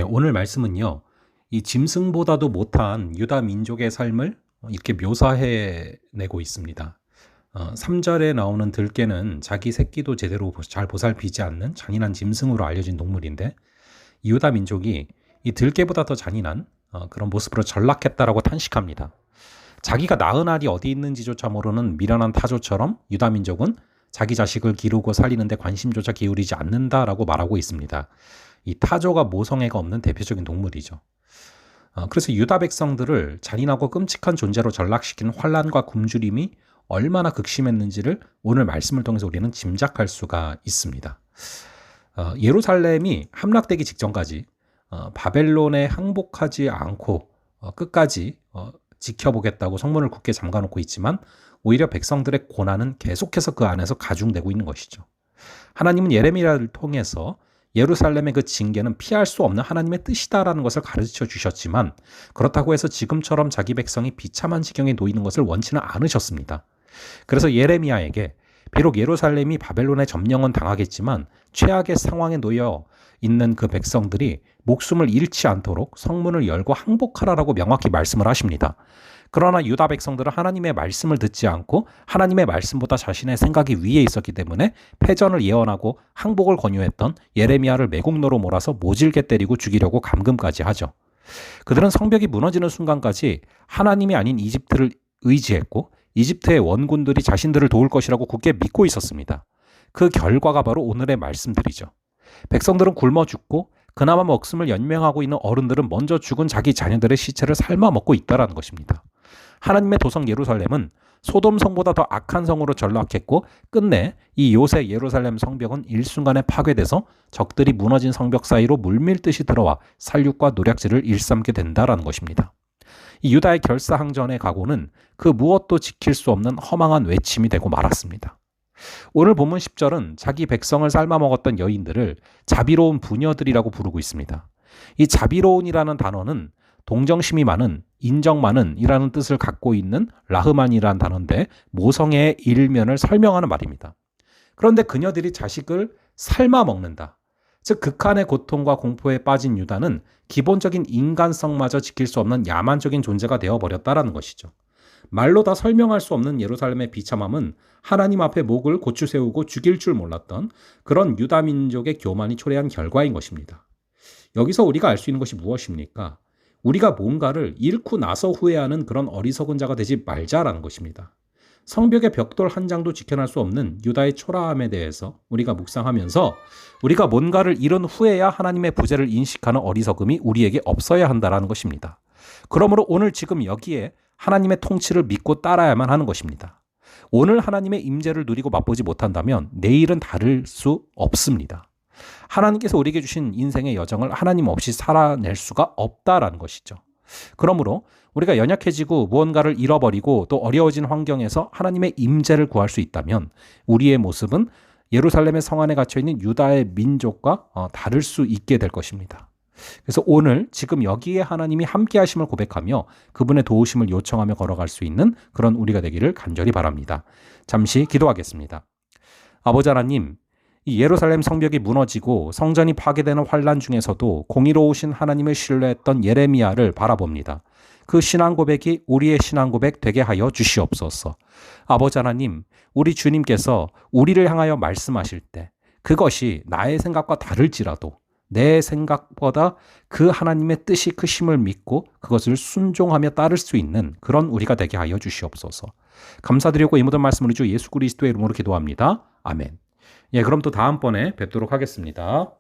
오늘 말씀은요. 이 짐승보다도 못한 유다 민족의 삶을 이렇게 묘사해 내고 있습니다. 3절에 나오는 들깨는 자기 새끼도 제대로 잘 보살피지 않는 잔인한 짐승으로 알려진 동물인데, 이 유다 민족이 이 들깨보다 더 잔인한 그런 모습으로 전락했다라고 탄식합니다. 자기가 낳은 알이 어디 있는지조차 모르는 미련한 타조처럼 유다 민족은 자기 자식을 기르고 살리는데 관심조차 기울이지 않는다라고 말하고 있습니다. 이 타조가 모성애가 없는 대표적인 동물이죠. 그래서 유다 백성들을 잔인하고 끔찍한 존재로 전락시키는 환난과 굶주림이 얼마나 극심했는지를 오늘 말씀을 통해서 우리는 짐작할 수가 있습니다. 예루살렘이 함락되기 직전까지 바벨론에 항복하지 않고 끝까지 지켜보겠다고 성문을 굳게 잠가놓고 있지만, 오히려 백성들의 고난은 계속해서 그 안에서 가중되고 있는 것이죠. 하나님은 예레미야를 통해서 예루살렘의 그 징계는 피할 수 없는 하나님의 뜻이다라는 것을 가르쳐 주셨지만, 그렇다고 해서 지금처럼 자기 백성이 비참한 지경에 놓이는 것을 원치는 않으셨습니다. 그래서 예레미야에게 비록 예루살렘이 바벨론의 점령은 당하겠지만 최악의 상황에 놓여 있는 그 백성들이 목숨을 잃지 않도록 성문을 열고 항복하라라고 명확히 말씀을 하십니다. 그러나 유다 백성들은 하나님의 말씀을 듣지 않고 하나님의 말씀보다 자신의 생각이 위에 있었기 때문에 패전을 예언하고 항복을 권유했던 예레미야를 매국노로 몰아서 모질게 때리고 죽이려고 감금까지 하죠. 그들은 성벽이 무너지는 순간까지 하나님이 아닌 이집트를 의지했고, 이집트의 원군들이 자신들을 도울 것이라고 굳게 믿고 있었습니다. 그 결과가 바로 오늘의 말씀들이죠. 백성들은 굶어 죽고 그나마 목숨을 연명하고 있는 어른들은 먼저 죽은 자기 자녀들의 시체를 삶아 먹고 있다는 것입니다. 하나님의 도성 예루살렘은 소돔 성보다 더 악한 성으로 전락했고, 끝내 이 요새 예루살렘 성벽은 일순간에 파괴돼서 적들이 무너진 성벽 사이로 물밀듯이 들어와 살육과 노략질을 일삼게 된다는 것입니다. 이 유다의 결사항전의 각오는 그 무엇도 지킬 수 없는 허망한 외침이 되고 말았습니다. 오늘 본문 10절은 자기 백성을 삶아먹었던 여인들을 자비로운 부녀들이라고 부르고 있습니다. 이 자비로운이라는 단어는 동정심이 많은, 인정 많은 이라는 뜻을 갖고 있는 라흐만이라는 단어인데, 모성애의 일면을 설명하는 말입니다. 그런데 그녀들이 자식을 삶아먹는다. 즉 극한의 고통과 공포에 빠진 유다는 기본적인 인간성마저 지킬 수 없는 야만적인 존재가 되어버렸다라는 것이죠. 말로 다 설명할 수 없는 예루살렘의 비참함은 하나님 앞에 목을 고추 세우고 죽일 줄 몰랐던 그런 유다 민족의 교만이 초래한 결과인 것입니다. 여기서 우리가 알 수 있는 것이 무엇입니까? 우리가 뭔가를 잃고 나서 후회하는 그런 어리석은 자가 되지 말자라는 것입니다. 성벽의 벽돌 한 장도 지켜낼 수 없는 유다의 초라함에 대해서 우리가 묵상하면서, 우리가 뭔가를 잃은 후에야 하나님의 부재를 인식하는 어리석음이 우리에게 없어야 한다는 것입니다. 그러므로 오늘 지금 여기에 하나님의 통치를 믿고 따라야만 하는 것입니다. 오늘 하나님의 임재를 누리고 맛보지 못한다면 내일은 다를 수 없습니다. 하나님께서 우리에게 주신 인생의 여정을 하나님 없이 살아낼 수가 없다라는 것이죠. 그러므로 우리가 연약해지고 무언가를 잃어버리고 또 어려워진 환경에서 하나님의 임재를 구할 수 있다면, 우리의 모습은 예루살렘의 성 안에 갇혀있는 유다의 민족과 다를 수 있게 될 것입니다. 그래서 오늘 지금 여기에 하나님이 함께 하심을 고백하며 그분의 도우심을 요청하며 걸어갈 수 있는 그런 우리가 되기를 간절히 바랍니다. 잠시 기도하겠습니다. 아버지 하나님, 이 예루살렘 성벽이 무너지고 성전이 파괴되는 환난 중에서도 공의로우신 하나님을 신뢰했던 예레미야를 바라봅니다. 그 신앙 고백이 우리의 신앙 고백 되게 하여 주시옵소서. 아버지 하나님, 우리 주님께서 우리를 향하여 말씀하실 때 그것이 나의 생각과 다를지라도 내 생각보다 그 하나님의 뜻이 크심을 믿고 그것을 순종하며 따를 수 있는 그런 우리가 되게 하여 주시옵소서. 감사드리고 이 모든 말씀 우리 주 예수 그리스도의 이름으로 기도합니다. 아멘. 그럼 또 다음번에 뵙도록 하겠습니다.